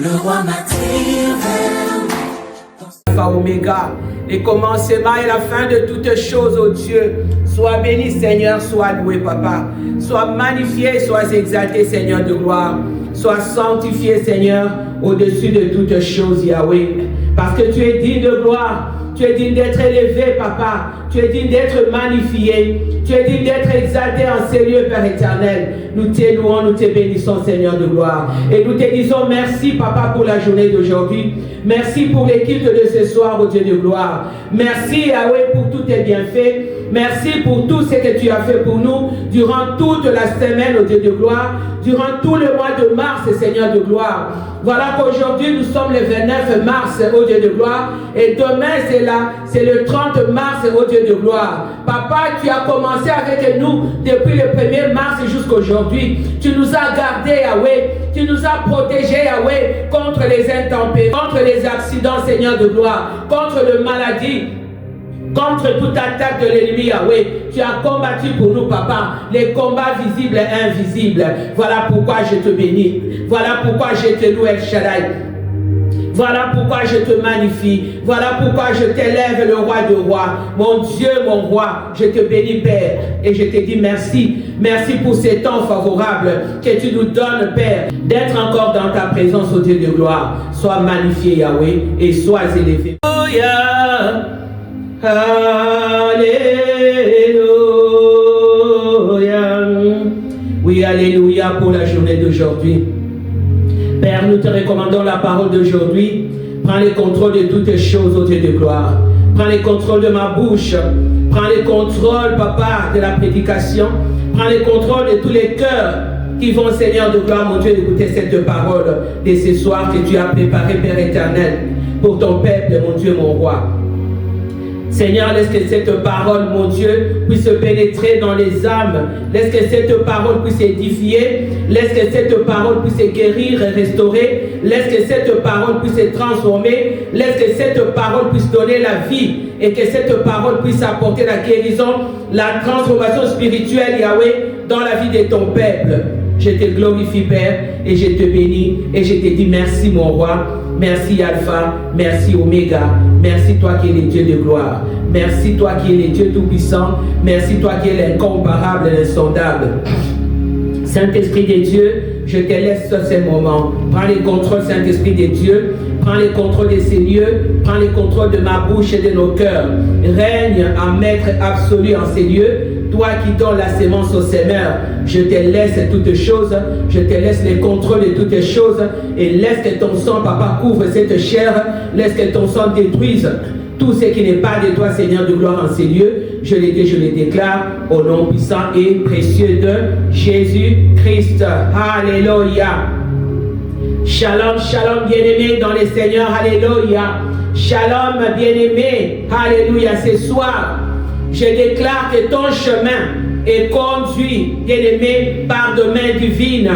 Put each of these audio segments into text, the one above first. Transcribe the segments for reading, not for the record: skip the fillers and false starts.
Le roi m'attire vers Alpha Oméga, les commencements et la fin de toutes choses, ô Dieu. Sois béni, Seigneur, sois loué, Papa. Sois magnifié, sois exalté, Seigneur de gloire. Sois sanctifié, Seigneur, au-dessus de toutes choses, Yahweh. Parce que tu es digne de gloire. Tu es digne d'être élevé, Papa. Tu es digne d'être magnifié. Tu es digne d'être exalté en ces lieux, Père éternel. Nous te louons, nous te bénissons, Seigneur de gloire. Et nous te disons merci, Papa, pour la journée d'aujourd'hui. Merci pour l'équipe de ce soir, au Dieu de gloire. Merci, Yahweh, pour tous tes bienfaits. Merci pour tout ce que tu as fait pour nous durant toute la semaine, au Dieu de gloire. Durant tout le mois de mars, Seigneur de gloire. Voilà qu'aujourd'hui, nous sommes le 29 mars, au Dieu de gloire. Et demain, c'est le 30 mars, au Dieu de gloire. Papa, tu as commencé avec nous depuis le 1er mars jusqu'aujourd'hui. Tu nous as gardés, Yahweh. Tu nous as protégés, Yahweh, contre les intempéries, contre les accidents, Seigneur de gloire, contre les maladies, contre toute attaque de l'ennemi, Yahweh. Tu as combattu pour nous, Papa, les combats visibles et invisibles. Voilà pourquoi je te bénis. Voilà pourquoi je te loue, El Shaddai. Voilà pourquoi je te magnifie. Voilà pourquoi je t'élève, le roi de rois. Mon Dieu, mon roi, je te bénis, Père. Et je te dis merci. Merci pour ces temps favorables que tu nous donnes, Père, d'être encore dans ta présence, au Dieu de gloire. Sois magnifié, Yahweh, et sois élevé. Alléluia. Alléluia. Oui, alléluia pour la journée d'aujourd'hui. Père, nous te recommandons la parole d'aujourd'hui. Prends le contrôle de toutes les choses, au Dieu de gloire. Prends le contrôle de ma bouche. Prends le contrôle, Papa, de la prédication. Prends le contrôle de tous les cœurs qui vont, Seigneur de gloire, mon Dieu, écouter cette parole de ce soir que tu as préparé, Père éternel, pour ton peuple, mon Dieu, mon roi. Seigneur, laisse que cette parole, mon Dieu, puisse pénétrer dans les âmes. Laisse que cette parole puisse édifier. Laisse que cette parole puisse guérir et restaurer. Laisse que cette parole puisse transformer. Laisse que cette parole puisse donner la vie. Et que cette parole puisse apporter la guérison, la transformation spirituelle, Yahweh, dans la vie de ton peuple. Je te glorifie, Père, et je te bénis. Et je te dis merci, mon roi. Merci Alpha, merci Oméga, merci toi qui es le Dieu de gloire, merci toi qui es le Dieu tout-puissant, merci toi qui es l'incomparable et l'insondable. Saint-Esprit de Dieu, je te laisse sur ces moments. Prends le contrôle, Saint-Esprit de Dieu, prends le contrôle de ces lieux, prends le contrôle de ma bouche et de nos cœurs. Règne en maître absolu en ces lieux. Toi qui donnes la sémence au semeur, je te laisse toutes choses, je te laisse le contrôle de toutes choses et laisse que ton sang, Papa, couvre cette chair, laisse que ton sang détruise tout ce qui n'est pas de toi, Seigneur de gloire, en ces lieux. Je le déclare au nom puissant et précieux de Jésus-Christ. Alléluia. Shalom, shalom, bien-aimés dans les Seigneurs. Alléluia. Shalom, bien-aimés. Alléluia. Ce soir, je déclare que ton chemin est conduit, bien-aimé, par de mains divines.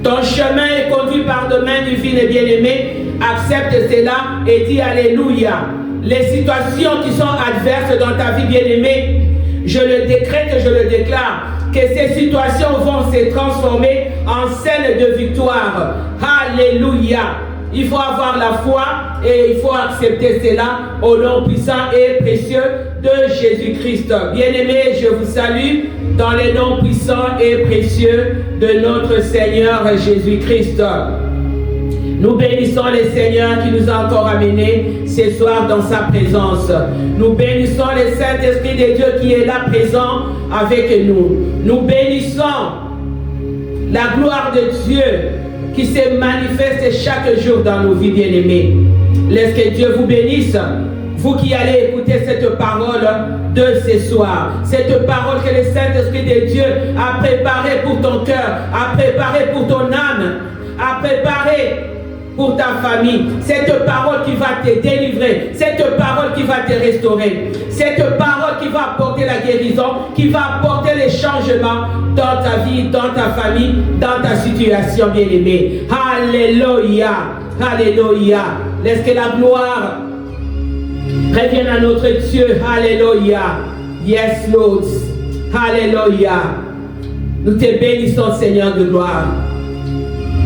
Ton chemin est conduit par de mains divines, bien-aimé. Accepte cela et dis Alléluia. Les situations qui sont adverses dans ta vie, bien-aimé, je le décrète et je le déclare, que ces situations vont se transformer en scène de victoire. Alléluia. Il faut avoir la foi et il faut accepter cela au nom puissant et précieux de Jésus-Christ. Bien-aimés, je vous salue dans les noms puissants et précieux de notre Seigneur Jésus-Christ. Nous bénissons le Seigneur qui nous a encore amenés ce soir dans sa présence. Nous bénissons le Saint-Esprit de Dieu qui est là présent avec nous. Nous bénissons la gloire de Dieu qui se manifeste chaque jour dans nos vies, bien-aimés. Laisse que Dieu vous bénisse, vous qui allez écouter cette parole de ce soir. Cette parole que le Saint-Esprit de Dieu a préparée pour ton cœur, a préparée pour ton âme, a préparée pour ta famille. Cette parole qui va te délivrer, cette parole qui va te restaurer, cette parole qui va apporter la guérison, qui va apporter les changements dans ta vie, dans ta famille, dans ta situation, bien-aimée. Alléluia, alléluia. Laisse que la gloire revienne à notre Dieu. Alléluia. Yes, Lord. Alléluia. Nous te bénissons, Seigneur de gloire.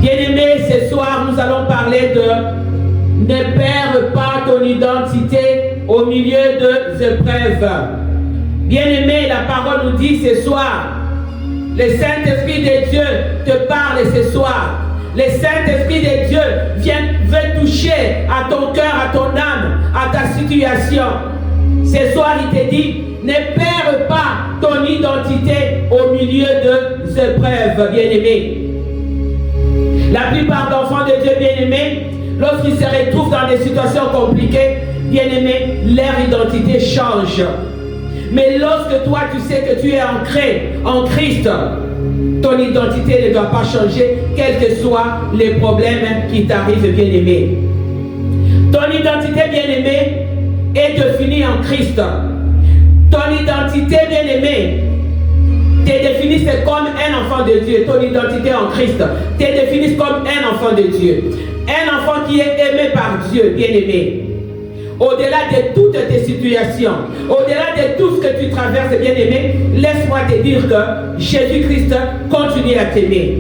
Bien-aimé, ce soir, nous allons parler de ne perds pas ton identité au milieu de épreuves. Bien-aimé, la parole nous dit ce soir, le Saint-Esprit de Dieu te parle ce soir. Le Saint-Esprit de Dieu veut toucher à ton cœur, à ton âme, à ta situation. Ce soir, il te dit, ne perds pas ton identité au milieu de épreuves, bien-aimé. La plupart d'enfants de Dieu, bien-aimés, lorsqu'ils se retrouvent dans des situations compliquées, bien-aimés, leur identité change. Mais lorsque toi, tu sais que tu es ancré en Christ, ton identité ne doit pas changer, quels que soient les problèmes qui t'arrivent, bien-aimé. Ton identité, bien-aimé, est définie en Christ. Ton identité, bien-aimé, t'es définie comme un enfant de Dieu. Ton identité en Christ, t'es définie comme un enfant de Dieu. Un enfant qui est aimé par Dieu, bien-aimé. Au-delà de toutes tes situations, au-delà de tout ce que tu traverses, bien-aimé, laisse-moi te dire que Jésus-Christ continue à t'aimer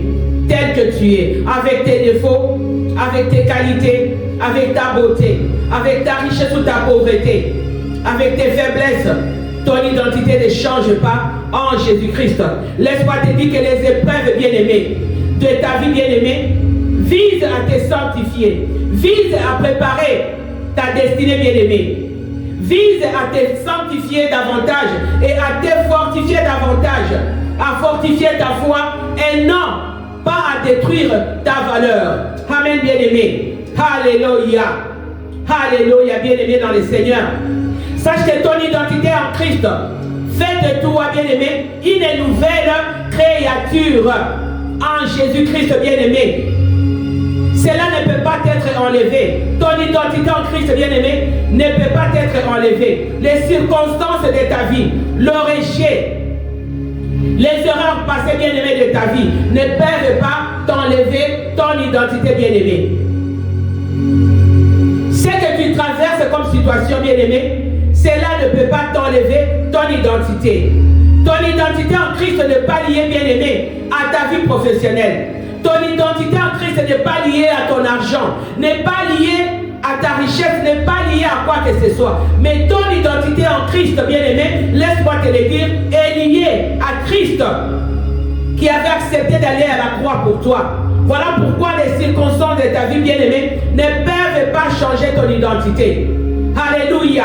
tel que tu es, avec tes défauts, avec tes qualités, avec ta beauté, avec ta richesse ou ta pauvreté, avec tes faiblesses. Ton identité ne change pas en Jésus-Christ. Laisse-moi te dire que les épreuves, bien-aimées, de ta vie, bien-aimée, visent à te sanctifier, visent à préparer ta destinée, bien-aimée, vise à te sanctifier davantage et à te fortifier davantage, à fortifier ta foi et non pas à détruire ta valeur. Amen, bien-aimé. Alléluia. Alléluia, bien-aimé dans le Seigneur. Sache que ton identité en Christ fait de toi, bien-aimé, une nouvelle créature en Jésus-Christ, bien-aimé. Cela ne peut pas être enlevé. Ton identité en Christ, bien-aimé, ne peut pas être enlevée. Les circonstances de ta vie, le rejet, les erreurs passées, bien-aimées, de ta vie ne peuvent pas t'enlever ton identité, bien-aimée. Ce que tu traverses comme situation, bien-aimée, cela ne peut pas t'enlever ton identité. Ton identité en Christ n'est pas liée, bien-aimé, à ta vie professionnelle. Ton identité en Christ n'est pas liée à ton argent, n'est pas liée à ta richesse, n'est pas liée à quoi que ce soit. Mais ton identité en Christ, bien-aimé, laisse-moi te le dire, est liée à Christ qui avait accepté d'aller à la croix pour toi. Voilà pourquoi les circonstances de ta vie, bien-aimée, ne peuvent pas changer ton identité. Alléluia.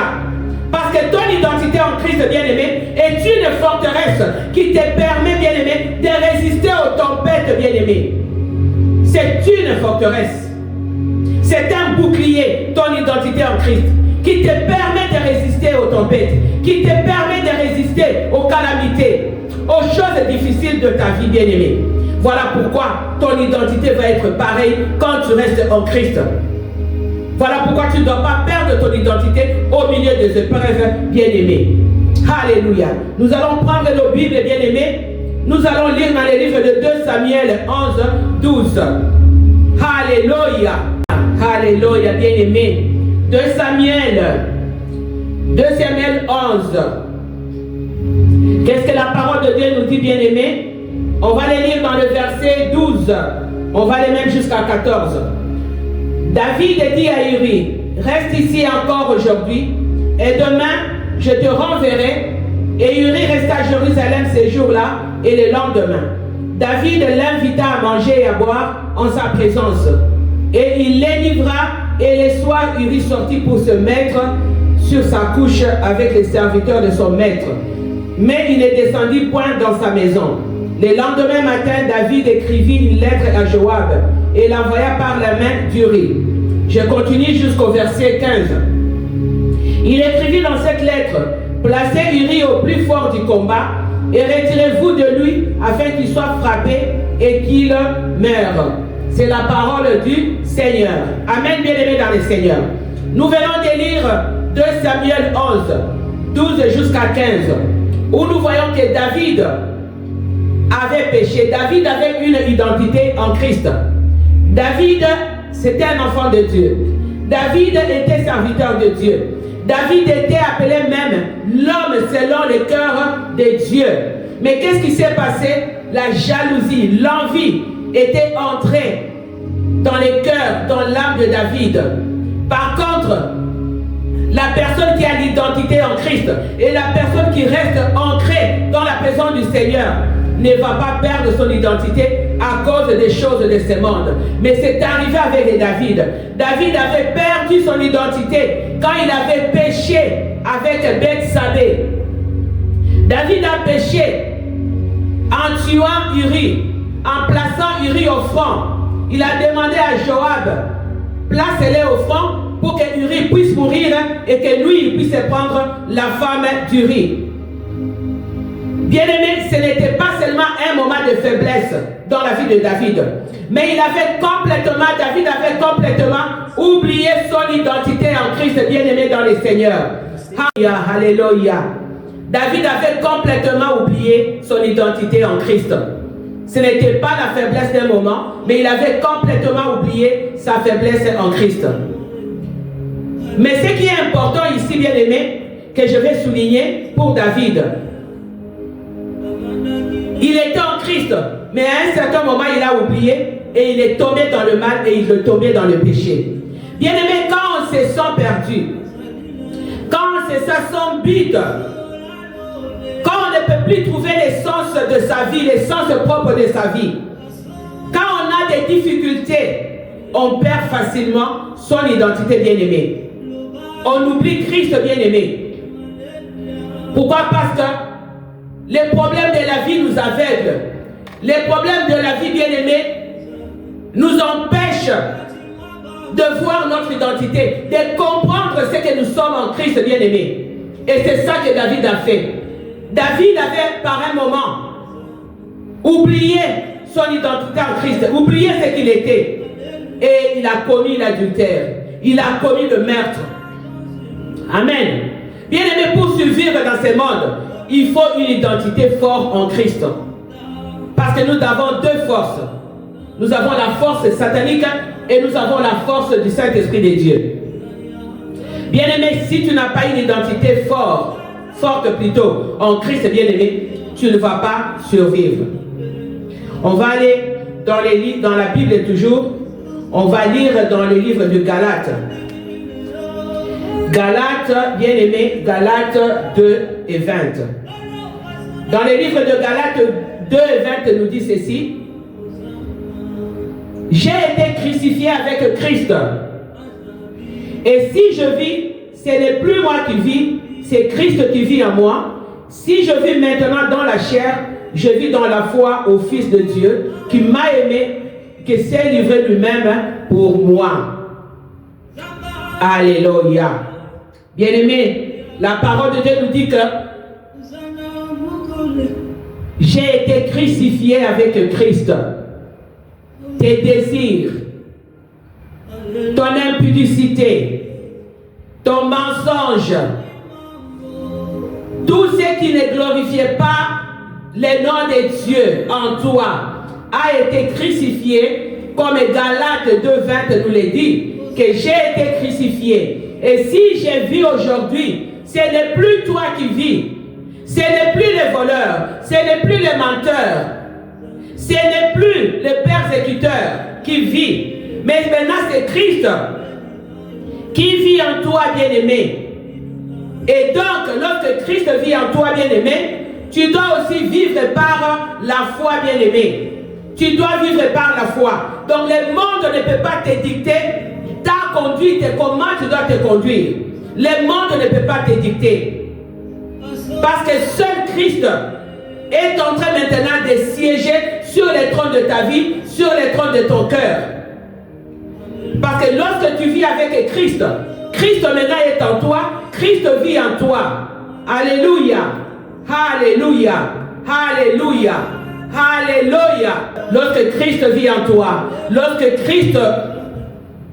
Parce que ton identité en Christ, bien-aimé, est une forteresse qui te permet, bien-aimé, de résister aux tempêtes, bien-aimé. C'est une forteresse. C'est un bouclier, ton identité en Christ, qui te permet de résister aux tempêtes, qui te permet de résister aux calamités, aux choses difficiles de ta vie, bien-aimée. Voilà pourquoi ton identité va être pareille quand tu restes en Christ. Voilà pourquoi tu ne dois pas perdre ton identité au milieu des épreuves, bien-aimés. Alléluia. Nous allons prendre nos Bibles, bien-aimés. Nous allons lire dans les livres de 2 Samuel 11, 12. Alléluia. Alléluia, bien-aimés. 2 Samuel 11. Qu'est-ce que la parole de Dieu nous dit, bien-aimés? On va les lire dans le verset 12. On va aller même jusqu'à 14. David dit à Uri, reste ici encore aujourd'hui, et demain je te renverrai. Et Uri resta à Jérusalem ces jours-là et le lendemain. David l'invita à manger et à boire en sa présence. Et il les livra, et le soir Uri sortit pour se mettre sur sa couche avec les serviteurs de son maître. Mais il ne descendit point dans sa maison. Le lendemain matin, David écrivit une lettre à Joab et l'envoya par la main d'Uri. Je continue jusqu'au verset 15. Il écrivit dans cette lettre, placez Uri au plus fort du combat et retirez-vous de lui afin qu'il soit frappé et qu'il meure. C'est la parole du Seigneur. Amen, bien-aimés dans le Seigneur. Nous venons de lire 2 Samuel 11, 12 jusqu'à 15, où nous voyons que David avait péché. David avait une identité en Christ. David, c'était un enfant de Dieu. David était serviteur de Dieu. David était appelé même l'homme selon le cœur de Dieu. Mais qu'est-ce qui s'est passé? La jalousie, l'envie était entrée dans les cœurs, dans l'âme de David. Par contre, la personne qui a l'identité en Christ et la personne qui reste ancrée dans la présence du Seigneur ne va pas perdre son identité à cause des choses de ce monde. Mais c'est arrivé avec David. David avait perdu son identité quand il avait péché avec Bethsabée. David a péché en tuant Uri, en plaçant Uri au front. Il a demandé à Joab, place-les au front pour que Uri puisse mourir et que lui il puisse prendre la femme d'Uri. Bien-aimé, ce n'était pas seulement un moment de faiblesse dans la vie de David, mais David avait complètement oublié son identité en Christ, bien-aimé dans le Seigneur. Alléluia. David avait complètement oublié son identité en Christ. Ce n'était pas la faiblesse d'un moment, mais il avait complètement oublié sa faiblesse en Christ. Mais ce qui est important ici, bien-aimé, que je vais souligner pour David, il était en Christ, mais à un certain moment, il a oublié et il est tombé dans le mal et il est tombé dans le péché. Bien-aimé, quand on se sent perdu, quand on se sent sans but, quand on ne peut plus trouver l'essence de sa vie, l'essence propre de sa vie, quand on a des difficultés, on perd facilement son identité, bien-aimé. On oublie Christ, bien-aimé. Pourquoi? Parce que les problèmes de la vie nous aveuglent. Les problèmes de la vie, bien-aimé, nous empêchent de voir notre identité, de comprendre ce que nous sommes en Christ, bien-aimé. Et c'est ça que David a fait. David avait par un moment oublié son identité en Christ, oublié ce qu'il était. Et il a commis l'adultère. Il a commis le meurtre. Amen. Bien-aimé, pour survivre dans ce monde, il faut une identité forte en Christ. Parce que nous avons deux forces. Nous avons la force satanique et nous avons la force du Saint-Esprit de Dieu. Bien-aimé, si tu n'as pas une identité forte plutôt, en Christ, bien-aimé, tu ne vas pas survivre. On va aller dans la Bible toujours. On va lire dans le livre de Galates. Galates, bien-aimé, Galates 2 et 20. Dans le livre de Galates 2 et 20 nous dit ceci. J'ai été crucifié avec Christ. Et si je vis, ce n'est plus moi qui vis, c'est Christ qui vit en moi. Si je vis maintenant dans la chair, je vis dans la foi au Fils de Dieu qui m'a aimé, qui s'est livré lui-même pour moi. Alléluia. Bien-aimé, la parole de Dieu nous dit que j'ai été crucifié avec Christ. Tes désirs, ton impudicité, ton mensonge, tout ce qui ne glorifiait pas le nom de Dieu en toi a été crucifié, comme Galates 2:20 nous le dit, que j'ai été crucifié. Et si je vis aujourd'hui, ce n'est plus toi qui vis, ce n'est plus les voleurs, ce n'est plus les menteurs, ce n'est plus le persécuteur qui vit, mais maintenant c'est Christ qui vit en toi, bien-aimé. Et donc, lorsque Christ vit en toi, bien-aimé, tu dois aussi vivre par la foi, bien-aimé. Tu dois vivre par la foi. Donc, le monde ne peut pas te dicter ta conduite et comment tu dois te conduire. Le monde ne peut pas te dicter. Parce que seul Christ est en train maintenant de siéger sur le trône de ta vie, sur le trône de ton cœur. Parce que lorsque tu vis avec Christ, Christ maintenant est en toi, Christ vit en toi. Alléluia, alléluia, alléluia, alléluia. Lorsque Christ vit en toi, lorsque Christ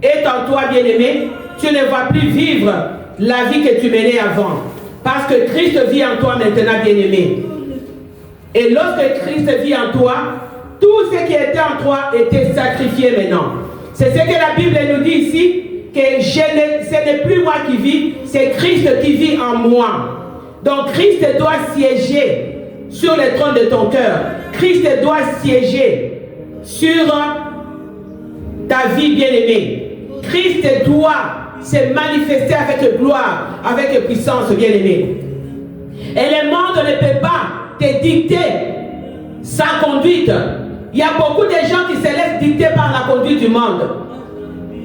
est en toi, bien-aimé, tu ne vas plus vivre la vie que tu menais avant. Parce que Christ vit en toi maintenant, bien-aimé. Et lorsque Christ vit en toi, tout ce qui était en toi était sacrifié maintenant. C'est ce que la Bible nous dit ici, que ce n'est plus moi qui vis, c'est Christ qui vit en moi. Donc Christ doit siéger sur le trône de ton cœur. Christ doit siéger sur ta vie bien-aimée. Christ doit se manifester avec gloire, avec puissance, bien-aimé. Et le monde ne peut pas te dicter sa conduite. Il y a beaucoup de gens qui se laissent dicter par la conduite du monde.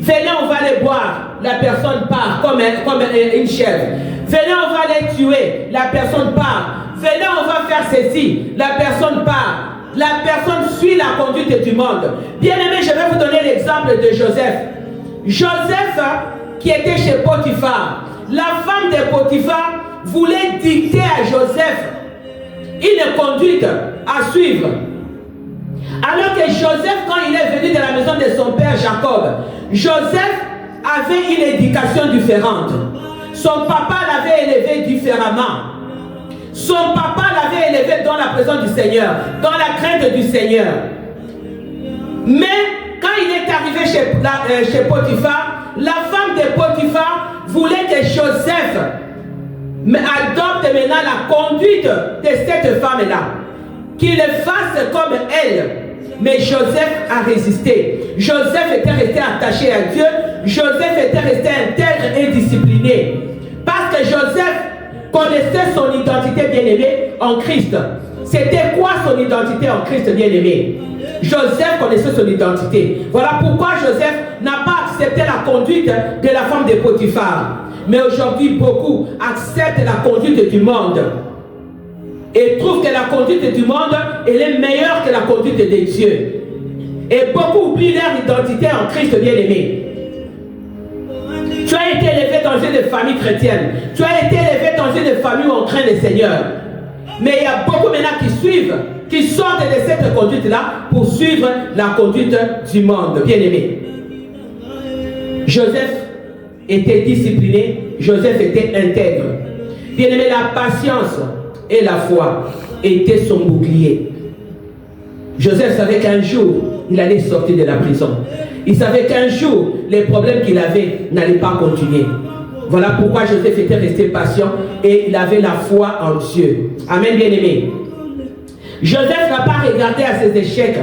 Venez, on va les boire. La personne part comme une chèvre. Venez, on va les tuer. La personne part. Venez, on va faire ceci. La personne part. La personne suit la conduite du monde. Bien-aimé, je vais vous donner l'exemple de Joseph. Joseph, qui était chez Potiphar. La femme de Potiphar voulait dicter à Joseph une conduite à suivre. Alors que Joseph, quand il est venu de la maison de son père Jacob, Joseph avait une éducation différente. Son papa l'avait élevé différemment. Son papa l'avait élevé dans la présence du Seigneur, dans la crainte du Seigneur. Mais quand il est arrivé chez Potiphar, la femme de Potiphar voulait que Joseph adopte maintenant la conduite de cette femme-là. Qu'il fasse comme elle. Mais Joseph a résisté. Joseph était resté attaché à Dieu. Joseph était resté intègre et discipliné. Parce que Joseph connaissait son identité bien-aimée en Christ. C'était quoi son identité en Christ bien-aimé? Joseph connaissait son identité. Voilà pourquoi Joseph n'a pas accepté la conduite de la femme de Potiphar. Mais aujourd'hui, beaucoup acceptent la conduite du monde. Et trouvent que la conduite du monde elle est meilleure que la conduite de Dieu. Et beaucoup oublient leur identité en Christ bien-aimé. Tu as été élevé dans une famille chrétienne. Tu as été élevé dans une famille où on craint le Seigneur. Mais il y a beaucoup maintenant qui suivent, qui sortent de cette conduite-là pour suivre la conduite du monde. Bien-aimé. Joseph était discipliné. Joseph était intègre. Bien-aimé, la patience et la foi étaient son bouclier. Joseph savait qu'un jour, il allait sortir de la prison. Il savait qu'un jour, les problèmes qu'il avait n'allaient pas continuer. Voilà pourquoi Joseph était resté patient et il avait la foi en Dieu. Amen, bien-aimé. Joseph n'a pas regardé à ses échecs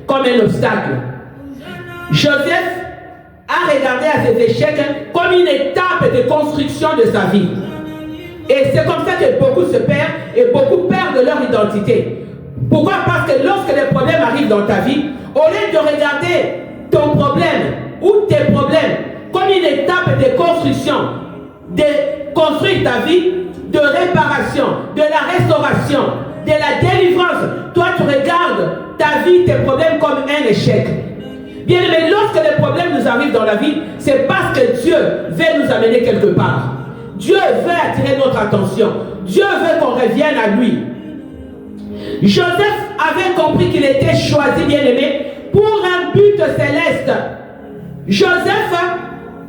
comme un obstacle. Joseph a regardé à ses échecs comme une étape de construction de sa vie. Et c'est comme ça que beaucoup se perdent et beaucoup perdent leur identité. Pourquoi? Parce que lorsque les problèmes arrivent dans ta vie, au lieu de regarder ton problème ou tes problèmes comme une étape de construction, de construire ta vie, de réparation, de la restauration, de la délivrance, toi tu regardes ta vie, tes problèmes comme un échec. Bien aimé, lorsque les problèmes nous arrivent dans la vie, c'est parce que Dieu veut nous amener quelque part. Dieu veut attirer notre attention. Dieu veut qu'on revienne à lui. Joseph avait compris qu'il était choisi, bien-aimé, pour un but céleste. Joseph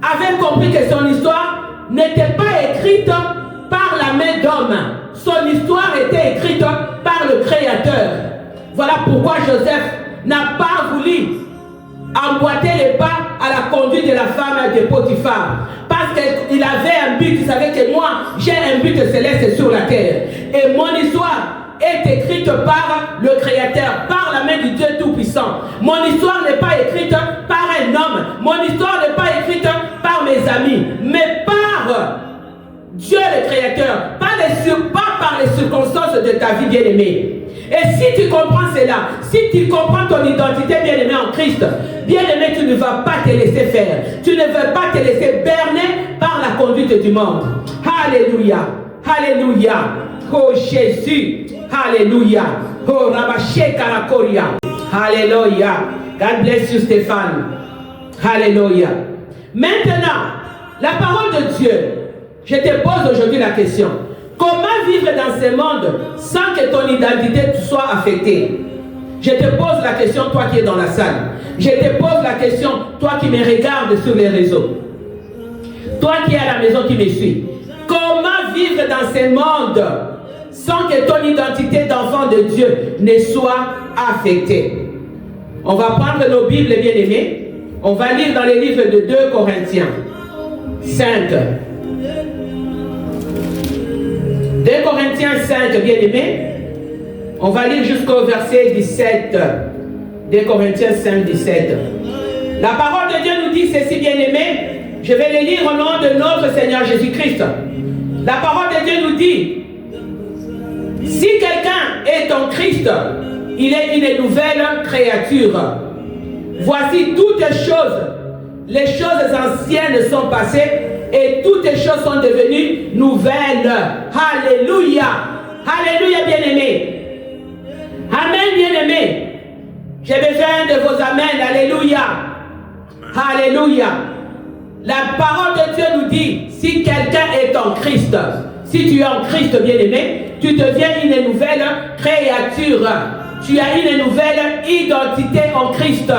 avait compris que son histoire n'était pas écrite par la main d'homme. Son histoire était écrite par le Créateur. Voilà pourquoi Joseph n'a pas voulu emboîter les pas à la conduite de la femme de Potiphar. Parce qu'il avait un but, il savait que moi, j'ai un but céleste sur la terre. Et mon histoire est écrite par le Créateur, par la main du Dieu Tout-Puissant. Mon histoire n'est pas écrite par un homme. Mon histoire n'est pas écrite par mes amis, mais par Dieu le Créateur, pas par les circonstances de ta vie bien-aimée. Et si tu comprends cela, si tu comprends ton identité bien-aimée en Christ, bien-aimé, tu ne vas pas te laisser faire. Tu ne veux pas te laisser berner par la conduite du monde. Alléluia. Alléluia. Oh Jésus. Alléluia. Oh Rabaché Karakoria. Alléluia. God bless you Stéphane. Alléluia. Maintenant, la parole de Dieu, je te pose aujourd'hui la question. Comment vivre dans ce monde sans que ton identité soit affectée? Je te pose la question, toi qui es dans la salle. Je te pose la question, toi qui me regardes sur les réseaux. Toi qui es à la maison qui me suis. Comment vivre dans ce monde sans que ton identité d'enfant de Dieu ne soit affectée? On va prendre nos Bibles bien-aimées. On va lire dans les livres de 2 Corinthiens 5. 2 Corinthiens 5, bien-aimés. On va lire jusqu'au verset 17. 2 Corinthiens 5, 17. La parole de Dieu nous dit ceci, bien-aimés. Je vais le lire au nom de notre Seigneur Jésus-Christ. La parole de Dieu nous dit, si quelqu'un est en Christ, il est une nouvelle créature. Voici toutes les choses anciennes sont passées et toutes les choses sont devenues nouvelles. Alléluia. Alléluia, bien-aimés. Amen, bien-aimés. J'ai besoin de vos amens. Alléluia. Alléluia. La parole de Dieu nous dit, si quelqu'un est en Christ, si tu es en Christ, bien-aimé, tu deviens une nouvelle créature. Tu as une nouvelle identité en Christ.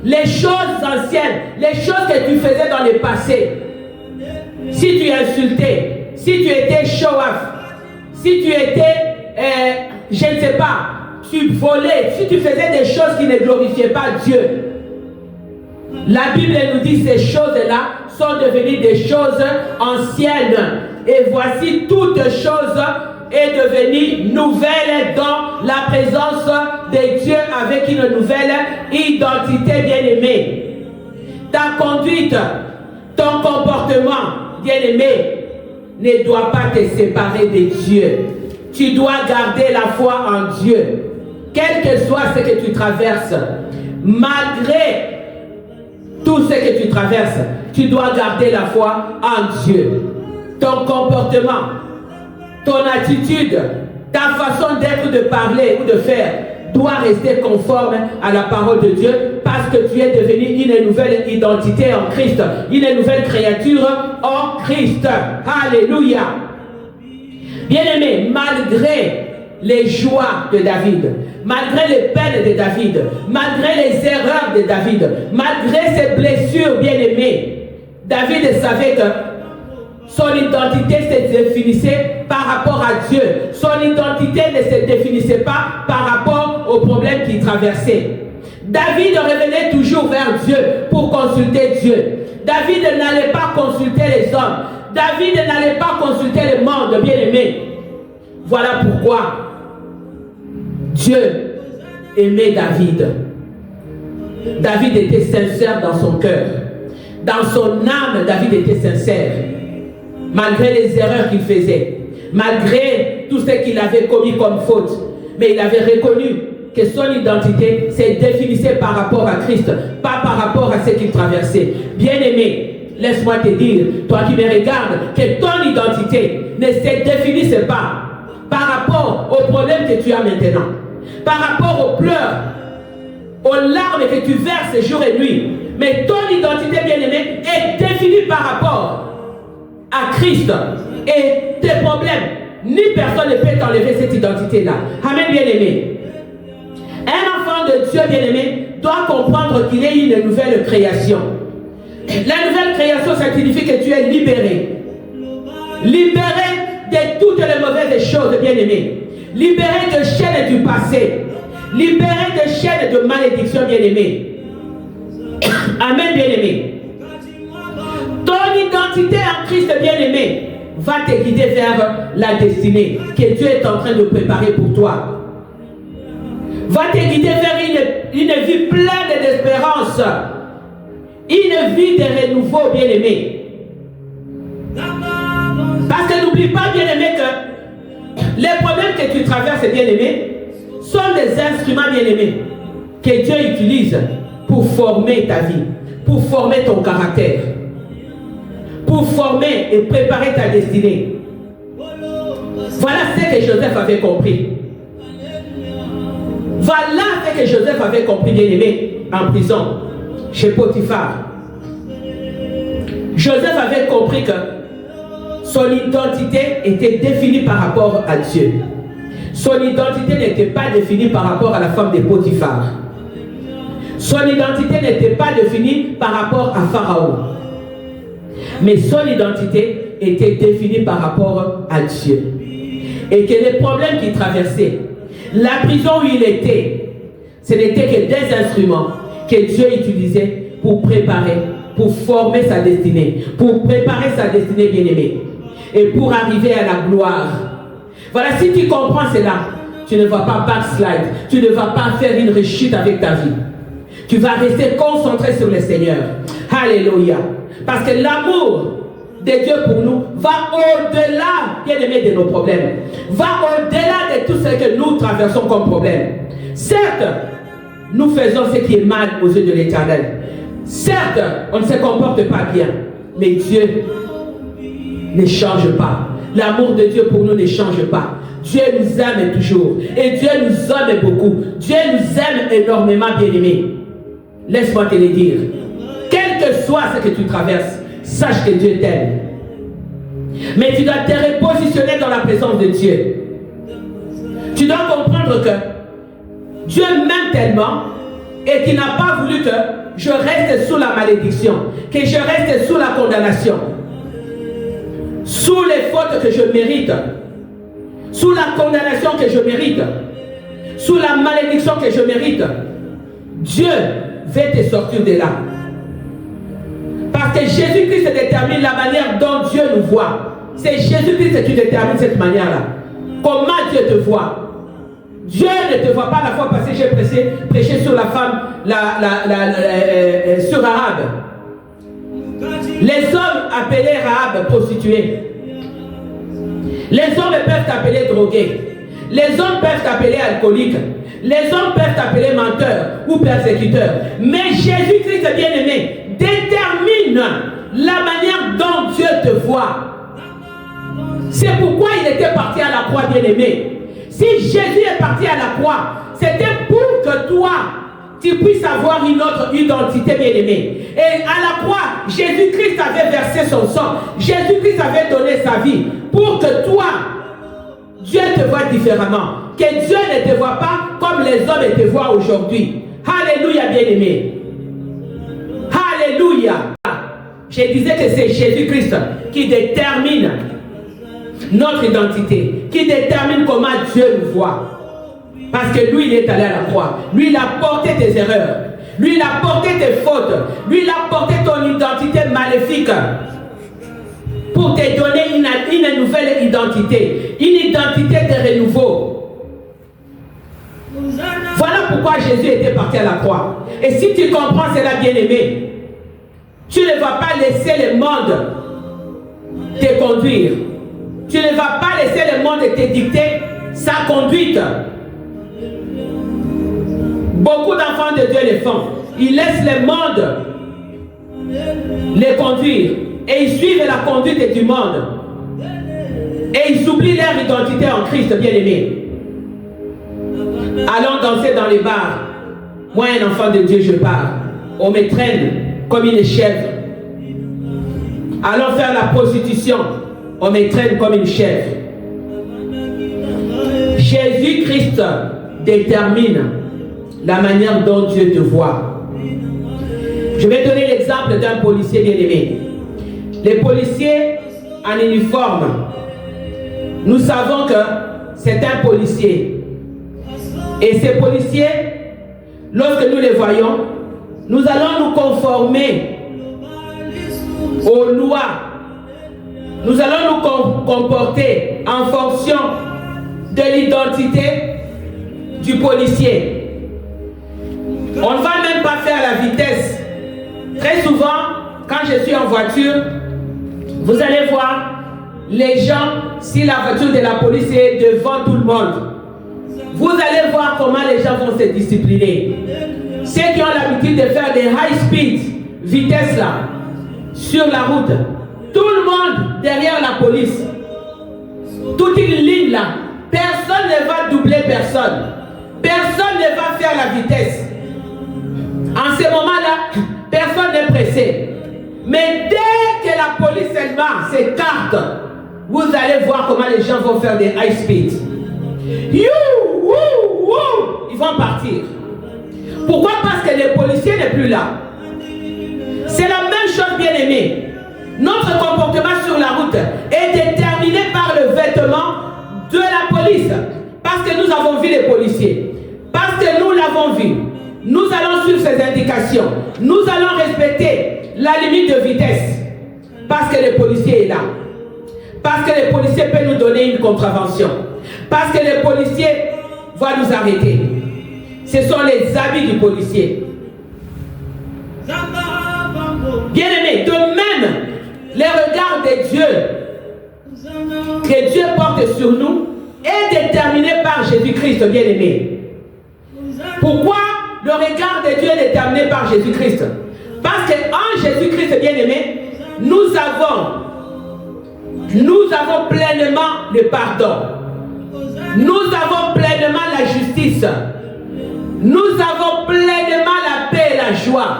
Les choses anciennes, les choses que tu faisais dans le passé, si tu insultais, si tu étais show-off, si tu étais, je ne sais pas, tu volais, si tu faisais des choses qui ne glorifiaient pas Dieu, la Bible nous dit ces choses-là sont devenues des choses anciennes. Et voici toute chose est devenue nouvelle dans la présence de Dieu avec une nouvelle identité, bien-aimée. Ta conduite, ton comportement, bien-aimé, ne doit pas te séparer de Dieu. Tu dois garder la foi en Dieu. Quel que soit ce que tu traverses, malgré tout ce que tu traverses, tu dois garder la foi en Dieu. Ton comportement, ton attitude, ta façon d'être, de parler ou de faire doit rester conforme à la parole de Dieu parce que tu es devenu une nouvelle identité en Christ, une nouvelle créature en Christ. Alléluia. Bien-aimé, malgré les joies de David, malgré les peines de David, malgré les erreurs de David, malgré ses blessures, bien-aimés, David savait que son identité se définissait par rapport à Dieu. Son identité ne se définissait pas par rapport aux problèmes qu'il traversait. David revenait toujours vers Dieu pour consulter Dieu. David n'allait pas consulter les hommes. David n'allait pas consulter le monde, bien-aimé. Voilà pourquoi Dieu aimait David. David était sincère dans son cœur. Dans son âme, David était sincère. Malgré les erreurs qu'il faisait, malgré tout ce qu'il avait commis comme faute, mais il avait reconnu que son identité se définissait par rapport à Christ, pas par rapport à ce qu'il traversait. Bien-aimé, laisse-moi te dire, toi qui me regardes, que ton identité ne se définisse pas par rapport aux problèmes que tu as maintenant, par rapport aux pleurs, aux larmes que tu verses jour et nuit. Mais ton identité, bien-aimée, est définie par rapport à Christ. Et tes problèmes, ni personne ne peut t'enlever cette identité-là. Amen, bien-aimé. Un enfant de Dieu, bien-aimé, doit comprendre qu'il est une nouvelle création. La nouvelle création, ça signifie que tu es libéré. Libéré de toutes les mauvaises choses, bien-aimé. Libéré de chaînes du passé. Libéré de chaînes de malédiction, bien-aimé. Amen, bien-aimé. Ton identité en Christ, bien-aimé, va te guider vers la destinée que Dieu est en train de préparer pour toi. Va te guider vers une vie pleine d'espérance. Une vie de renouveau, bien-aimé. Parce que n'oublie pas, bien-aimé, que les problèmes que tu traverses, bien-aimé, sont des instruments, bien-aimés, que Dieu utilise pour former ta vie, pour former ton caractère, pour former et préparer ta destinée. Voilà ce que Joseph avait compris. Voilà ce que Joseph avait compris, bien-aimé, en prison, chez Potiphar. Joseph avait compris que son identité était définie par rapport à Dieu. Son identité n'était pas définie par rapport à la femme de Potiphar. Son identité n'était pas définie par rapport à Pharaon. Mais son identité était définie par rapport à Dieu. Et que les problèmes qu'il traversait, la prison où il était, ce n'était que des instruments que Dieu utilisait pour préparer, pour former sa destinée, pour préparer sa destinée bien-aimée et pour arriver à la gloire. Voilà, si tu comprends cela, tu ne vas pas backslide, tu ne vas pas faire une rechute avec ta vie. Tu vas rester concentré sur le Seigneur. Alléluia. Parce que l'amour de Dieu pour nous va au-delà, bien aimé, de nos problèmes. Va au-delà de tout ce que nous traversons comme problème. Certes, nous faisons ce qui est mal aux yeux de l'Éternel. Certes, on ne se comporte pas bien. Mais Dieu ne change pas. L'amour de Dieu pour nous ne change pas. Dieu nous aime toujours. Et Dieu nous aime beaucoup. Dieu nous aime énormément, bien-aimés. Laisse-moi te le dire. Quel que soit ce que tu traverses, sache que Dieu t'aime. Mais tu dois te repositionner dans la présence de Dieu. Tu dois comprendre que Dieu m'aime tellement et qu'il n'a pas voulu que je reste sous la malédiction, que je reste sous la condamnation, sous les fautes que je mérite, sous la condamnation que je mérite, sous la malédiction que je mérite. Dieu veut te sortir de là. Parce que Jésus-Christ détermine la manière dont Dieu nous voit. C'est Jésus-Christ qui détermine cette manière-là. Comment Dieu te voit. Dieu ne te voit pas. La fois passée, j'ai prêché sur la femme, sur Rahab. Les hommes appelés Rahab prostituée. Les hommes peuvent t'appeler drogué. Les hommes peuvent t'appeler alcoolique. Les hommes peuvent t'appeler menteur ou persécuteur. Mais Jésus-Christ, bien-aimé, détermine la manière dont Dieu te voit. C'est pourquoi il était parti à la croix, bien-aimé. Si Jésus est parti à la croix, c'était pour que toi, tu puisses avoir une autre identité, bien-aimé. Et à la croix, Jésus-Christ avait versé son sang. Jésus-Christ avait donné sa vie pour que toi, Dieu te voit différemment. Que Dieu ne te voit pas comme les hommes te voient aujourd'hui. Alléluia, bien-aimé. Alléluia. Je disais que c'est Jésus-Christ qui détermine notre identité, qui détermine comment Dieu nous voit. Parce que lui, il est allé à la croix. Lui, il a porté tes erreurs. Lui, il a porté tes fautes. Lui, il a porté ton identité maléfique pour te donner une nouvelle identité. Une identité de renouveau. Voilà pourquoi Jésus était parti à la croix. Et si tu comprends cela, bien-aimé, tu ne vas pas laisser le monde te conduire. Tu ne vas pas laisser le monde te dicter sa conduite. Beaucoup d'enfants de Dieu le font. Ils laissent le monde les conduire. Et ils suivent la conduite du monde. Et ils oublient leur identité en Christ, bien-aimé. Allons danser dans les bars. Moi, un enfant de Dieu, je pars. On me traîne comme une chèvre. Allons faire la prostitution. On me traîne comme une chèvre. Jésus-Christ détermine la manière dont Dieu te voit. Je vais donner l'exemple d'un policier bien-aimé. Les policiers en uniforme, nous savons que c'est un policier. Et ces policiers, lorsque nous les voyons, nous allons nous conformer aux lois. Nous allons nous comporter en fonction de l'identité du policier. On ne va même pas faire la vitesse. Très souvent, quand je suis en voiture, vous allez voir les gens, si la voiture de la police est devant tout le monde, vous allez voir comment les gens vont se discipliner. Ceux qui ont l'habitude de faire des high speed, vitesse là, sur la route, tout le monde derrière la police, toute une ligne là, personne ne va doubler personne. Personne ne va faire la vitesse. En ce moment-là, personne n'est pressé. Mais dès que la police s'écarte, vous allez voir comment les gens vont faire des high speed. Ils vont partir. Pourquoi? Parce que le policier n'est plus là. C'est la même chose, bien aimé. Notre comportement sur la route est déterminé par le vêtement de la police. Parce que nous avons vu les policiers. Parce que nous l'avons vu. Nous allons suivre ses indications. Nous allons respecter la limite de vitesse. Parce que le policier est là. Parce que le policier peut nous donner une contravention. Parce que le policier va nous arrêter. Ce sont les habits du policier. Les regards de Dieu que Dieu porte sur nous est déterminé par Jésus-Christ, bien-aimé. Pourquoi le regard de Dieu est déterminé par Jésus-Christ? Parce qu'en Jésus-Christ, bien-aimé, nous avons pleinement le pardon. Nous avons pleinement la justice. Nous avons pleinement la paix et la joie.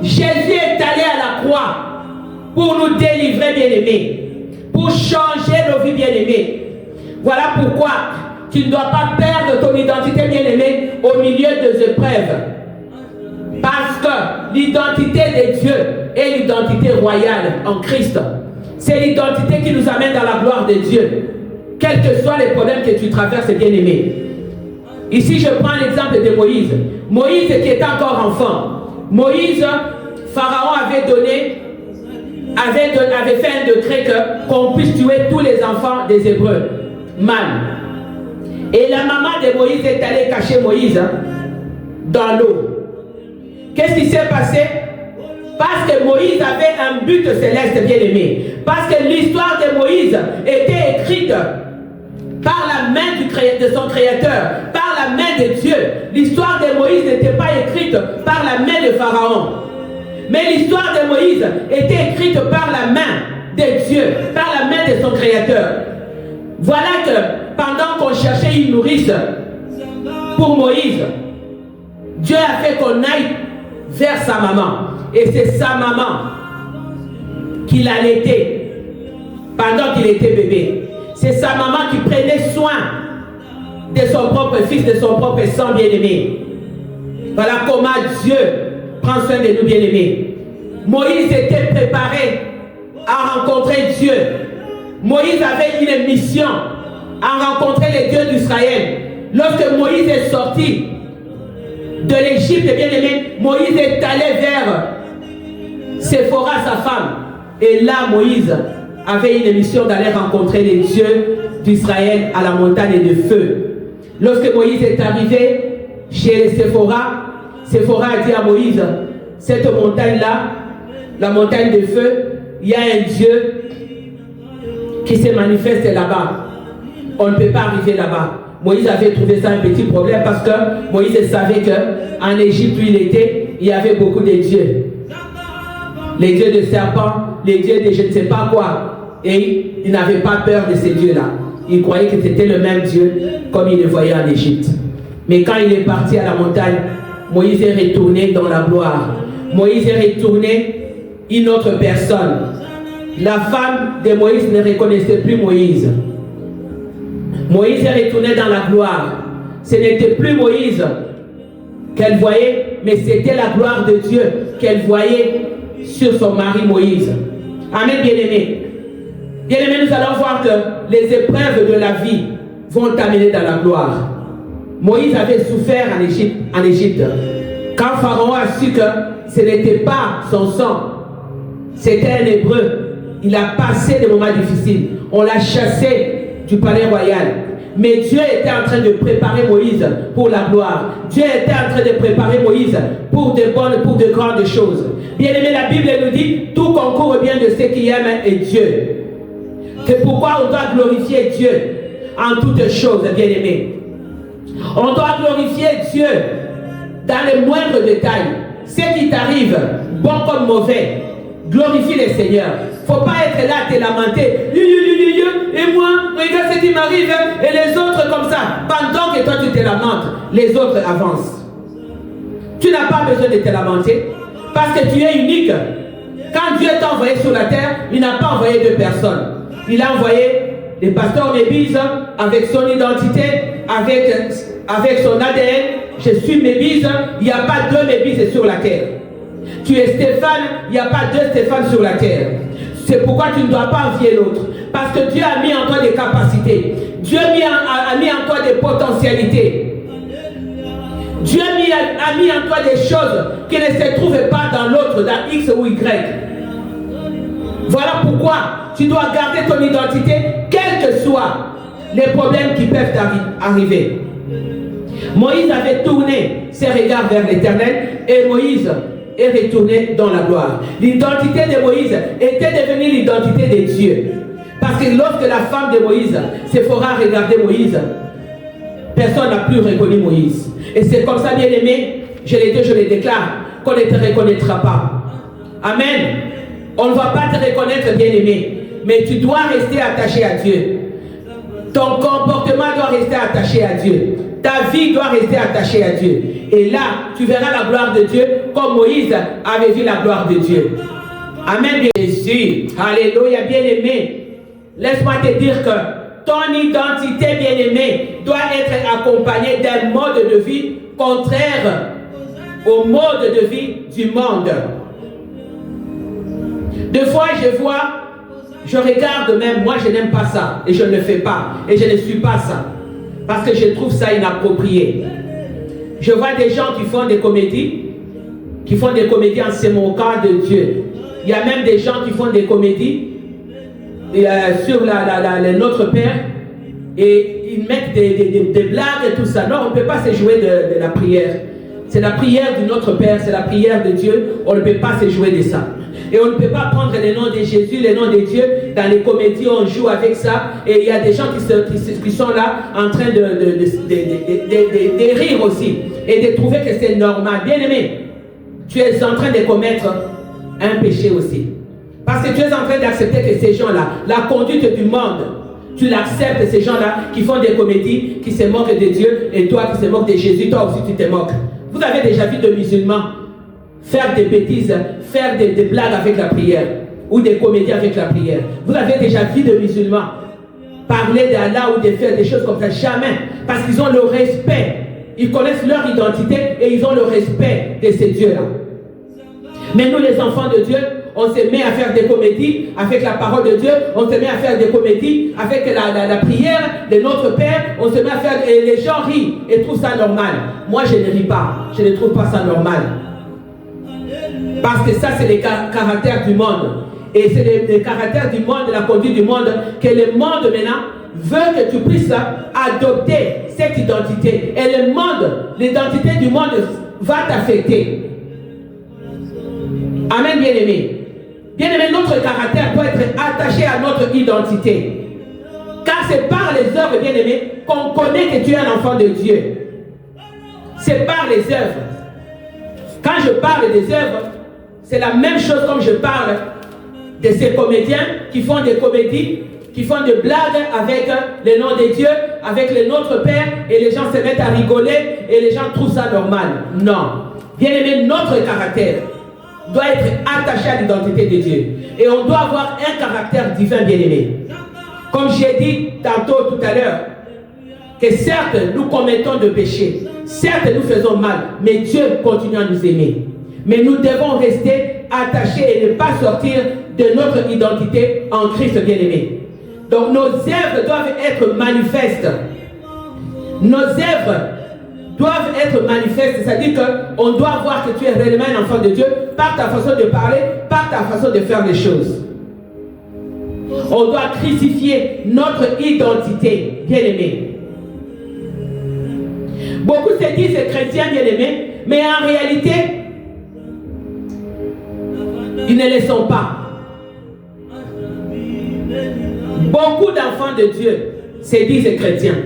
Jésus est allé à la croix pour nous délivrer, bien-aimés, pour changer nos vies, bien-aimés. Voilà pourquoi tu ne dois pas perdre ton identité, bien-aimé, au milieu des épreuves. Parce que l'identité de Dieu est l'identité royale en Christ. C'est l'identité qui nous amène dans la gloire de Dieu. Quels que soient les problèmes que tu traverses, bien-aimé. Ici, je prends l'exemple de Moïse. Moïse qui était encore enfant. Moïse, Pharaon avait fait un décret qu'on puisse tuer tous les enfants des Hébreux, mâles. Et la maman de Moïse est allée cacher Moïse dans l'eau. Qu'est-ce qui s'est passé? Parce que Moïse avait un but céleste, bien-aimé. Parce que l'histoire de Moïse était écrite par la main de son Créateur, par la main de Dieu. L'histoire de Moïse n'était pas écrite par la main de Pharaon. Mais l'histoire de Moïse était écrite par la main de Dieu, par la main de son Créateur. Voilà que pendant qu'on cherchait une nourrice pour Moïse, Dieu a fait qu'on aille vers sa maman. Et c'est sa maman qui l'allaitait pendant qu'il était bébé. C'est sa maman qui prenait soin de son propre fils, de son propre sang bien-aimé. Voilà comment Dieu prend soin de nous bien-aimés. Moïse était préparé à rencontrer Dieu. Moïse avait une mission à rencontrer les dieux d'Israël. Lorsque Moïse est sorti de l'Égypte, bien-aimé, Moïse est allé vers Séphora, sa femme. Et là, Moïse avait une mission d'aller rencontrer les dieux d'Israël à la montagne de feu. Lorsque Moïse est arrivé chez Séphora, Séphora a dit à Moïse, cette montagne-là, la montagne de feu, il y a un Dieu qui se manifeste là-bas. On ne peut pas arriver là-bas. Moïse avait trouvé ça un petit problème parce que Moïse savait qu'en Égypte où il était, il y avait beaucoup de dieux. Les dieux de serpents, les dieux de je ne sais pas quoi. Et il n'avait pas peur de ces dieux-là. Il croyait que c'était le même Dieu comme il le voyait en Égypte. Mais quand il est parti à la montagne, Moïse est retourné dans la gloire. Moïse est retourné une autre personne. La femme de Moïse ne reconnaissait plus Moïse. Moïse est retourné dans la gloire. Ce n'était plus Moïse qu'elle voyait, mais c'était la gloire de Dieu qu'elle voyait sur son mari Moïse. Amen, bien-aimés. Bien-aimés, nous allons voir que les épreuves de la vie vont t'amener dans la gloire. Moïse avait souffert en Égypte. Quand Pharaon a su que ce n'était pas son sang, c'était un Hébreu, il a passé des moments difficiles. On l'a chassé du palais royal. Mais Dieu était en train de préparer Moïse pour la gloire. Dieu était en train de préparer Moïse pour de bonnes, pour de grandes choses. Bien aimé, la Bible nous dit, tout concourt bien de ceux qui aiment et Dieu. C'est pourquoi on doit glorifier Dieu en toutes choses, bien aimé. On doit glorifier Dieu dans les moindres détails. Ce qui t'arrive, bon comme mauvais, glorifie le Seigneur. Il ne faut pas être là, te lamenter. Et moi, regarde ce qui m'arrive. Et les autres comme ça. Pendant que toi tu te lamentes, les autres avancent. Tu n'as pas besoin de te lamenter. Parce que tu es unique. Quand Dieu t'a envoyé sur la terre, il n'a pas envoyé deux personnes. Il a envoyé des pasteurs Mébise avec son identité, avec son ADN. Je suis Mébise. Il n'y a pas deux Mébises sur la terre. Tu es Stéphane, il n'y a pas deux Stéphane sur la terre. C'est pourquoi tu ne dois pas envier l'autre. Parce que Dieu a mis en toi des capacités. Dieu a mis en toi des potentialités. Dieu a mis en toi des choses qui ne se trouvent pas dans l'autre, dans X ou Y. Voilà pourquoi tu dois garder ton identité, quels que soient les problèmes qui peuvent arriver. Moïse avait tourné ses regards vers l'Éternel et Moïse est retourné dans la gloire. L'identité de Moïse était devenue l'identité de Dieu. Parce que lorsque la femme de Moïse, Séphora, regardait Moïse, personne n'a plus reconnu Moïse. Et c'est comme ça, bien aimé, je l'ai dit, je le déclare, qu'on ne te reconnaîtra pas. Amen. On ne va pas te reconnaître, bien aimé, mais tu dois rester attaché à Dieu. Ton comportement doit rester attaché à Dieu. Ta vie doit rester attachée à Dieu. Et là, tu verras la gloire de Dieu comme Moïse avait vu la gloire de Dieu. Amen. Jésus, alléluia, bien-aimé. Laisse-moi te dire que ton identité, bien-aimé, doit être accompagnée d'un mode de vie contraire au mode de vie du monde. Des fois, je regarde même, moi je n'aime pas ça et je ne le fais pas et je ne suis pas ça parce que je trouve ça inapproprié. Je vois des gens qui font des comédies en se moquant de Dieu. Il y a même des gens qui font des comédies sur Notre Père et ils mettent des blagues et tout ça. Non, on ne peut pas se jouer de la prière. C'est la prière de notre Père, c'est la prière de Dieu. On ne peut pas se jouer de ça. Et on ne peut pas prendre le nom de Jésus, le nom de Dieu. Dans les comédies, on joue avec ça. Et il y a des gens qui sont là en train de rire aussi. Et de trouver que c'est normal. Bien aimé, tu es en train de commettre un péché aussi. Parce que tu es en train d'accepter que ces gens-là, la conduite du monde, tu l'acceptes, ces gens-là qui font des comédies, qui se moquent de Dieu. Et toi qui se moques de Jésus, toi aussi tu te moques. Vous avez déjà vu de musulmans faire des bêtises, faire des blagues avec la prière ou des comédies avec la prière. Vous avez déjà vu de musulmans parler d'Allah ou de faire des choses comme ça? Jamais. Parce qu'ils ont le respect. Ils connaissent leur identité et ils ont le respect de ces dieux-là. Mais nous, les enfants de Dieu, on se met à faire des comédies avec la parole de Dieu, on se met à faire des comédies avec la prière de notre Père, on se met à faire, et les gens rient et trouvent ça normal. Moi, je ne ris pas, je ne trouve pas ça normal. Parce que ça, c'est le caractère du monde. Et c'est le caractère du monde, la conduite du monde, que le monde maintenant veut que tu puisses adopter cette identité. Et le monde, l'identité du monde va t'affecter. Amen, bien-aimé. Bien-aimé, notre caractère doit être attaché à notre identité. Car c'est par les œuvres, bien-aimé, qu'on connaît que tu es un enfant de Dieu. C'est par les œuvres. Quand je parle des œuvres, c'est la même chose comme je parle de ces comédiens qui font des comédies, qui font des blagues avec le nom de Dieu, avec le Notre Père, et les gens se mettent à rigoler et les gens trouvent ça normal. Non. Bien-aimé, notre caractère doit être attaché à l'identité de Dieu. Et on doit avoir un caractère divin, bien-aimé. Comme j'ai dit tantôt, tout à l'heure, que certes, nous commettons de péchés, certes, nous faisons mal, mais Dieu continue à nous aimer. Mais nous devons rester attachés et ne pas sortir de notre identité en Christ, bien-aimé. Donc, nos œuvres doivent être manifestes. Nos œuvres doivent être manifestes, c'est-à-dire qu'on doit voir que tu es réellement un enfant de Dieu par ta façon de parler, par ta façon de faire les choses. On doit crucifier notre identité, bien-aimé. Beaucoup se disent chrétiens, bien-aimés, mais en réalité, ils ne le sont pas. Beaucoup d'enfants de Dieu se disent chrétiens.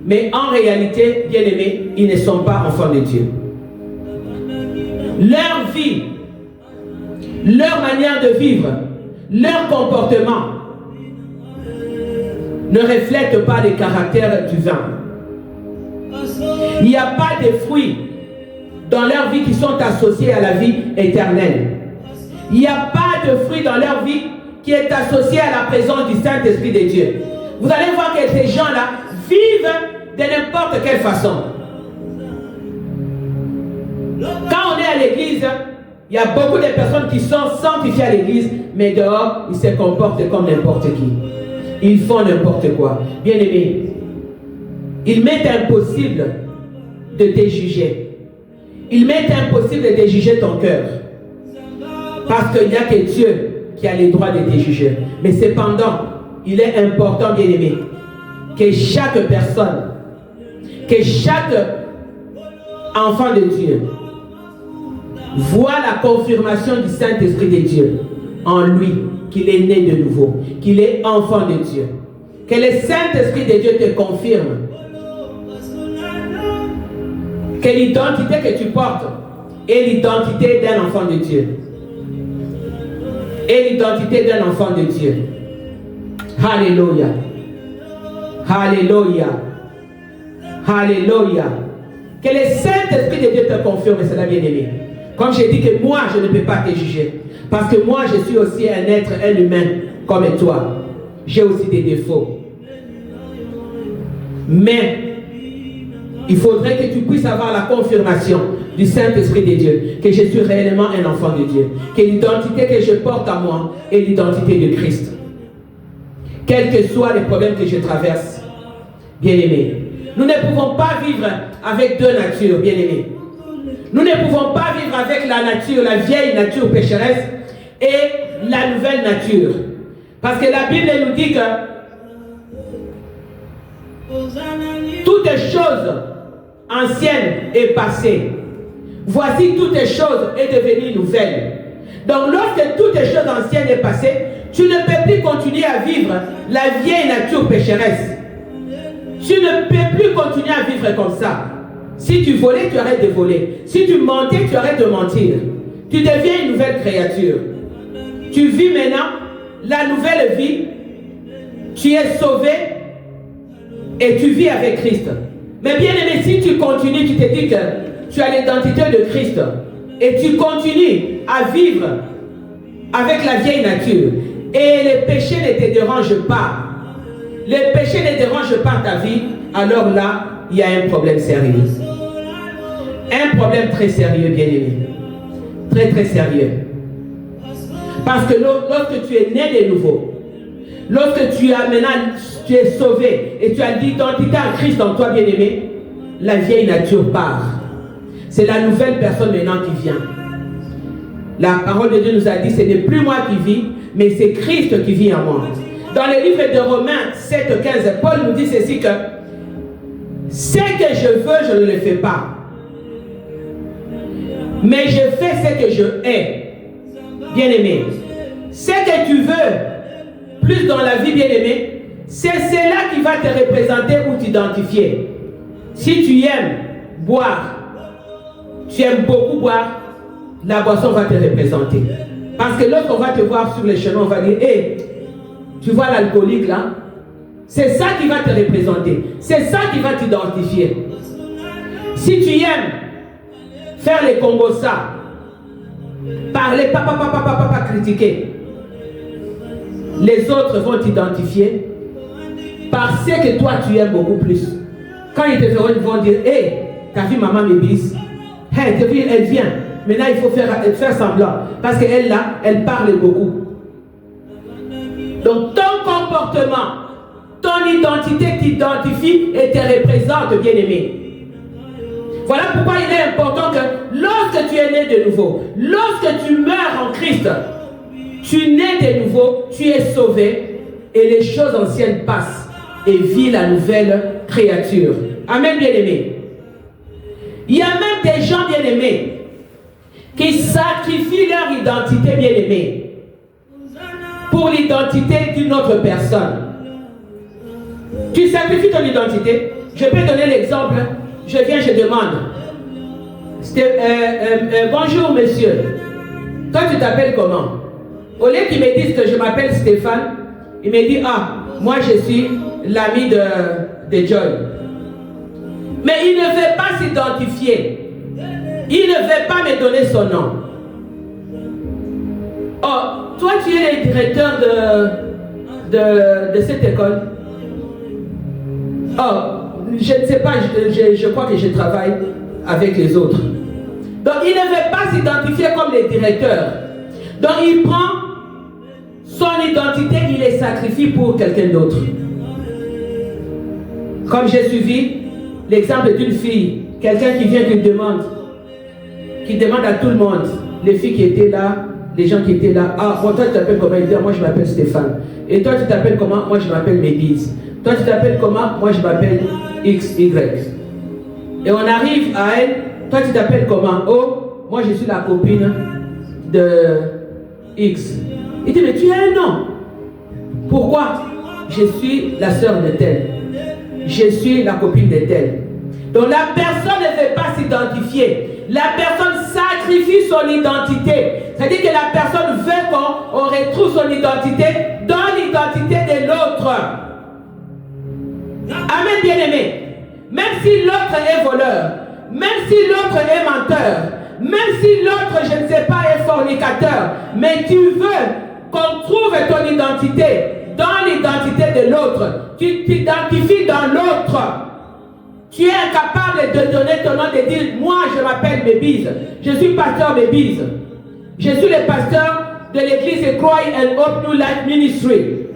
Mais en réalité, bien-aimés, ils ne sont pas enfants de Dieu. Leur vie, leur manière de vivre, leur comportement ne reflètent pas le caractère divin. Il n'y a pas de fruits dans leur vie qui sont associés à la vie éternelle. Il n'y a pas de fruits dans leur vie qui est associé à la présence du Saint-Esprit de Dieu. Vous allez voir que ces gens-là vivent de n'importe quelle façon. Quand on est à l'église, il y a beaucoup de personnes qui sont sanctifiées à l'église, mais dehors, ils se comportent comme n'importe qui. Ils font n'importe quoi. Bien aimé, il m'est impossible de te juger. Il m'est impossible de juger ton cœur. Parce qu'il n'y a que Dieu qui a le droit de te juger. Mais cependant, il est important, bien aimé, que chaque personne, que chaque enfant de Dieu voit la confirmation du Saint-Esprit de Dieu en lui, qu'il est né de nouveau, qu'il est enfant de Dieu. Que le Saint-Esprit de Dieu te confirme que l'identité que tu portes est l'identité d'un enfant de Dieu. Et l'identité d'un enfant de Dieu. Alléluia. Alléluia. Alléluia. Que le Saint-Esprit de Dieu te confirme, cela bien-aimé. Comme j'ai dit que moi, je ne peux pas te juger. Parce que moi, je suis aussi un être, un humain, comme toi. J'ai aussi des défauts. Mais, il faudrait que tu puisses avoir la confirmation du Saint-Esprit de Dieu, que je suis réellement un enfant de Dieu, que l'identité que je porte à moi est l'identité de Christ. Quels que soient les problèmes que je traverse, bien-aimés, nous ne pouvons pas vivre avec deux natures, bien-aimés. Nous ne pouvons pas vivre avec la nature, la vieille nature pécheresse et la nouvelle nature. Parce que la Bible nous dit que toutes les choses anciennes est passées. Voici toutes les choses est devenues nouvelles. Donc lorsque toutes les choses anciennes est passées, tu ne peux plus continuer à vivre la vieille nature pécheresse. Tu ne peux plus continuer à vivre comme ça. Si tu volais, tu arrêtes de voler. Si tu mentais, tu arrêtes de mentir. Tu deviens une nouvelle créature. Tu vis maintenant la nouvelle vie. Tu es sauvé et tu vis avec Christ. Mais bien aimé, si tu continues, tu te dis que tu as l'identité de Christ et tu continues à vivre avec la vieille nature et les péchés ne te dérangent pas, les péchés ne dérangent pas ta vie, alors là, il y a un problème sérieux. Un problème très sérieux, bien aimé. Très très sérieux. Parce que lorsque tu es né de nouveau, lorsque tu as maintenant, tu es sauvé et tu as l'identité en Christ en toi, bien aimé, la vieille nature part. C'est la nouvelle personne maintenant qui vient. La parole de Dieu nous a dit, ce n'est plus moi qui vis, mais c'est Christ qui vit en moi. Dans le livre de Romains 7, 15, Paul nous dit ceci que ce que je veux, je ne le fais pas. Mais je fais ce que je hais. Bien-aimé, ce que tu veux, plus dans la vie, bien-aimé, c'est cela qui va te représenter ou t'identifier. Si tu aimes boire, tu aimes beaucoup boire, la boisson va te représenter. Parce que lorsqu'on va te voir sur les chemins, on va dire, hé, tu vois l'alcoolique là? C'est ça qui va te représenter. C'est ça qui va t'identifier. Si tu aimes faire les congossas, parler, papa, critiquer, les autres vont t'identifier par ce que toi tu aimes beaucoup plus. Quand ils te verront, ils vont dire, hé, t'as vu maman m'ébisse? Hey, t'as vu, elle vient. Maintenant, il faut faire semblant. Parce qu'elle là, elle parle beaucoup. Donc, ton comportement, ton identité t'identifie et te représente, bien-aimé. Voilà pourquoi il est important que lorsque tu es né de nouveau, lorsque tu meurs en Christ, tu nais de nouveau, tu es sauvé et les choses anciennes passent et vis la nouvelle créature. Amen, bien-aimé. Il y a même des gens bien-aimés qui sacrifient leur identité bien-aimée pour l'identité d'une autre personne. Tu sacrifies ton identité. Je peux donner l'exemple. Je viens, je demande. Bonjour monsieur. Toi tu t'appelles comment? Au lieu qu'il me dise que je m'appelle Stéphane, il me dit, ah, moi je suis l'ami de Joy. Mais il ne veut pas s'identifier. Il ne veut pas me donner son nom. Oh, toi tu es le directeur de cette école. Oh, je ne sais pas, je crois que je travaille avec les autres. Donc il ne veut pas s'identifier comme le directeur. Donc il prend son identité, il les sacrifie pour quelqu'un d'autre. Comme j'ai suivi l'exemple d'une fille, quelqu'un qui vient qui demande à tout le monde, les filles qui étaient là, les gens qui étaient là, ah, moi toi tu t'appelles comment? Il dit, moi je m'appelle Stéphane. Et toi tu t'appelles comment? Moi je m'appelle Mébise. Toi tu t'appelles comment? Moi je m'appelle XY. Et on arrive à elle, toi tu t'appelles comment? Oh, moi je suis la copine de X. Il dit, mais tu as un nom. Pourquoi? Je suis la sœur de tel. Je suis la copine de tel. Donc la personne ne veut pas s'identifier. La personne sacrifie son identité. C'est-à-dire que la personne veut qu'on retrouve son identité dans l'identité de l'autre. Amen, bien-aimé. Même si l'autre est voleur, même si l'autre est menteur, même si l'autre, je ne sais pas, est fornicateur, mais tu veux qu'on trouve ton identité dans l'identité de l'autre. Tu t'identifies dans l'autre. Tu es incapable de donner ton nom, de dire, moi je m'appelle Bébise, je suis pasteur Bébise. Je suis le pasteur de l'église Cry and Hope New Life Ministry.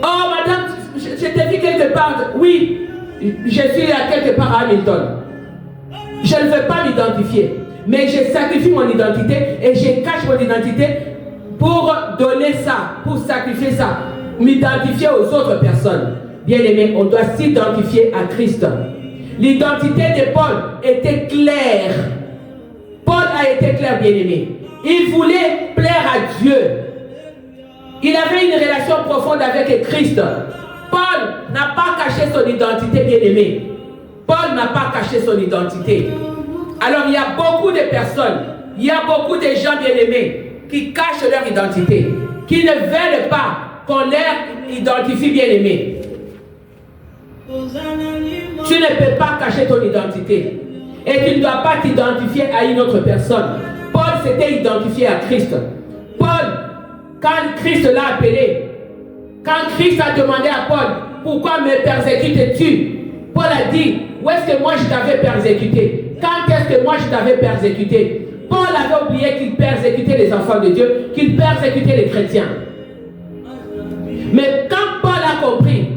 Oh madame, je t'ai vu quelque part. Oui, je suis à quelque part à Hamilton. Je ne veux pas m'identifier, mais je sacrifie mon identité et je cache mon identité pour donner ça, pour sacrifier ça, m'identifier aux autres personnes. Bien-aimé, on doit s'identifier à Christ. L'identité de Paul était claire. Paul a été clair, bien-aimé. Il voulait plaire à Dieu. Il avait une relation profonde avec Christ. Paul n'a pas caché son identité, bien-aimé. Paul n'a pas caché son identité. Alors il y a beaucoup de personnes, il y a beaucoup de gens bien-aimés qui cachent leur identité, qui ne veulent pas qu'on leur identifie bien-aimé. Tu ne peux pas cacher ton identité. Et tu ne dois pas t'identifier à une autre personne. Paul s'était identifié à Christ. Paul, quand Christ l'a appelé, quand Christ a demandé à Paul, pourquoi me persécutes-tu? Paul a dit, où est-ce que moi je t'avais persécuté? Quand est-ce que moi je t'avais persécuté? Paul avait oublié qu'il persécutait les enfants de Dieu, qu'il persécutait les chrétiens. Mais quand Paul a compris,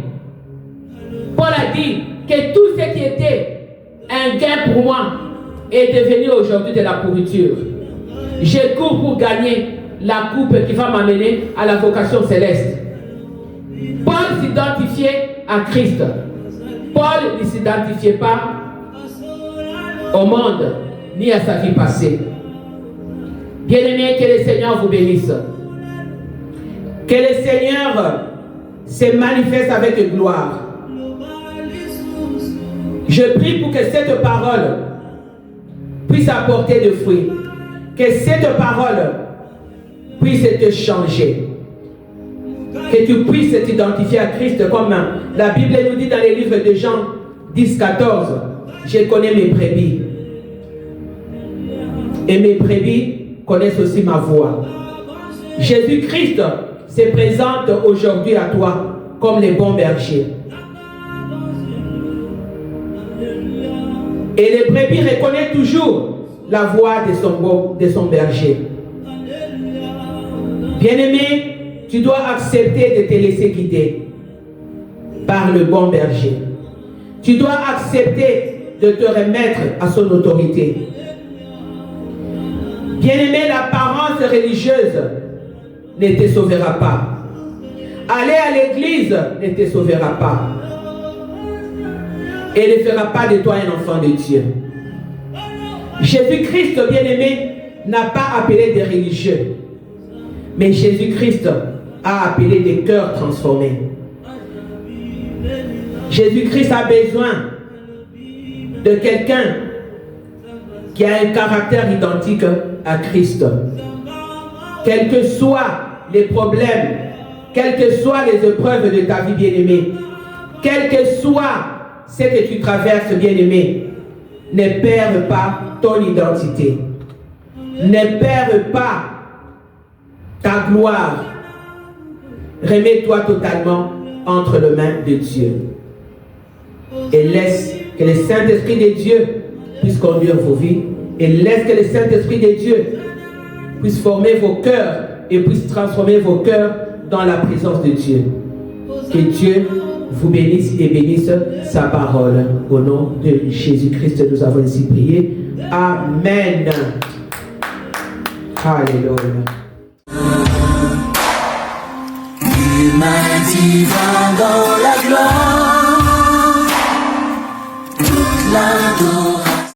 Paul a dit que tout ce qui était un gain pour moi est devenu aujourd'hui de la pourriture. Je cours pour gagner la coupe qui va m'amener à la vocation céleste. Paul s'identifiait à Christ. Paul ne s'identifiait pas au monde ni à sa vie passée. Bien-aimés, que le Seigneur vous bénisse. Que le Seigneur se manifeste avec gloire. Je prie pour que cette parole puisse apporter des fruits. Que cette parole puisse te changer. Que tu puisses t'identifier à Christ comme la Bible nous dit dans les livres de Jean 10, 14. Je connais mes brebis. Et mes brebis connaissent aussi ma voix. Jésus-Christ se présente aujourd'hui à toi comme le bon berger. Et les brebis reconnaissent toujours la voix de son berger. Bien-aimé, tu dois accepter de te laisser guider par le bon berger. Tu dois accepter de te remettre à son autorité. Bien-aimé, l'apparence religieuse ne te sauvera pas. Aller à l'église ne te sauvera pas. Et ne fera pas de toi un enfant de Dieu. Jésus-Christ, bien-aimé, n'a pas appelé des religieux. Mais Jésus-Christ a appelé des cœurs transformés. Jésus-Christ a besoin de quelqu'un qui a un caractère identique à Christ. Quels que soient les problèmes, quelles que soient les épreuves de ta vie, bien-aimée, quel que soit ce que tu traverses, bien-aimé, ne perds pas ton identité. Ne perds pas ta gloire. Remets-toi totalement entre les mains de Dieu. Et laisse que le Saint-Esprit de Dieu puisse conduire vos vies. Et laisse que le Saint-Esprit de Dieu puisse former vos cœurs et puisse transformer vos cœurs dans la présence de Dieu. Que Dieu vous bénisse et bénisse sa parole. Au nom de Jésus-Christ, nous avons ainsi prié. Amen. Alléluia. Humain divin dans la gloire, toute la gloire.